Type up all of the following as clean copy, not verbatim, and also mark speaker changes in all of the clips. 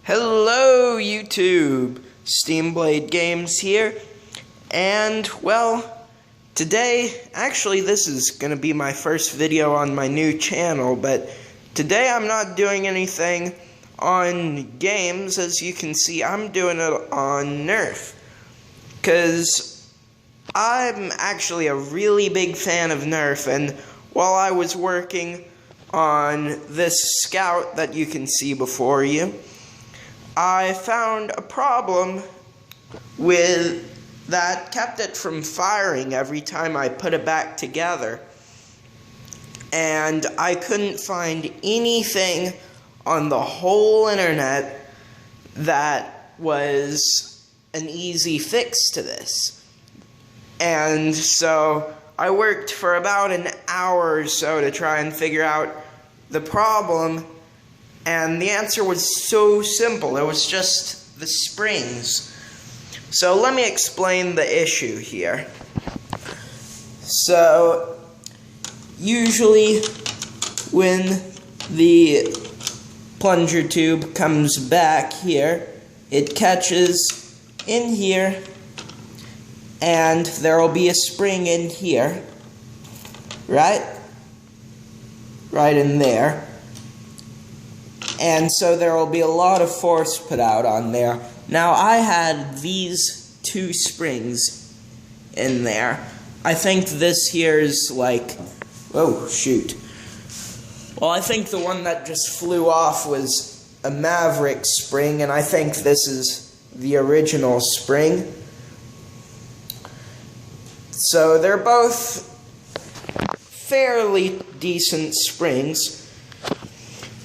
Speaker 1: Hello YouTube, SteambladeGames here, and well, today, actually this is going to be my first video on my new channel, but today I'm not doing anything on games. As you can see, I'm doing it on Nerf, because I'm actually a really big fan of Nerf, and while I was working on this Scout that you can see before you, I found a problem with that kept it from firing every time I put it back together. And I couldn't find anything on the whole internet that was an easy fix to this. And so I worked for about an hour or so to try and figure out the problem. And the answer was so simple. It was just the springs. So let me explain the issue here. So usually when the plunger tube comes back here, it catches in here, and there will be a spring in here, right in there. And so there will be a lot of force put out on there. Now, I had these two springs in there. I think this here is like, oh shoot. Well, I think the one that just flew off was a Maverick spring, and I think this is the original spring. So they're both fairly decent springs,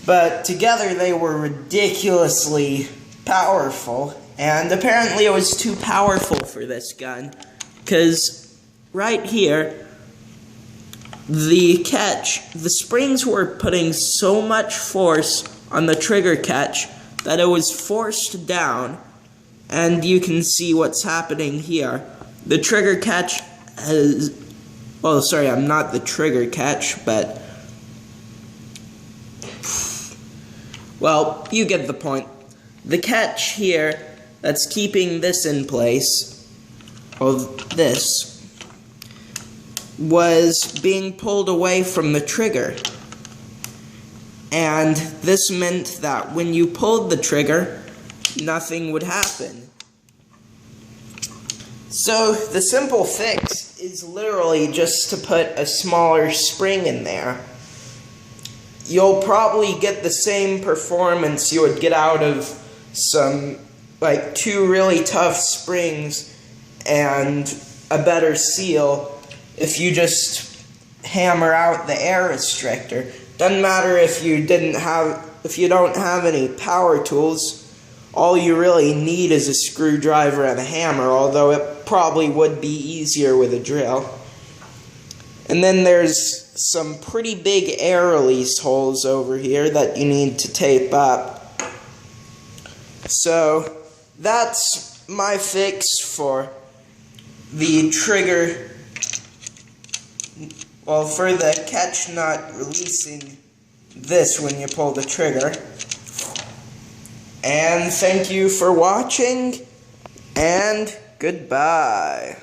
Speaker 1: but together they were ridiculously powerful, and apparently it was too powerful for this gun, because right here, the springs were putting so much force on the trigger catch that it was forced down, and you can see what's happening here. The trigger catch has, well, sorry, I'm not the trigger catch, but well, you get the point. The catch here that's keeping this in place, of this, was being pulled away from the trigger. And this meant that when you pulled the trigger, nothing would happen. So the simple fix is literally just to put a smaller spring in there. You'll probably get the same performance you would get out of some, like, two really tough springs and a better seal if you just hammer out the air restrictor. Doesn't matter if you don't have any power tools. All you really need is a screwdriver and a hammer, although it probably would be easier with a drill. And then there's some pretty big air release holes over here that you need to tape up. So that's my fix for the trigger, well, for the catch not releasing this when you pull the trigger. And thank you for watching, and goodbye.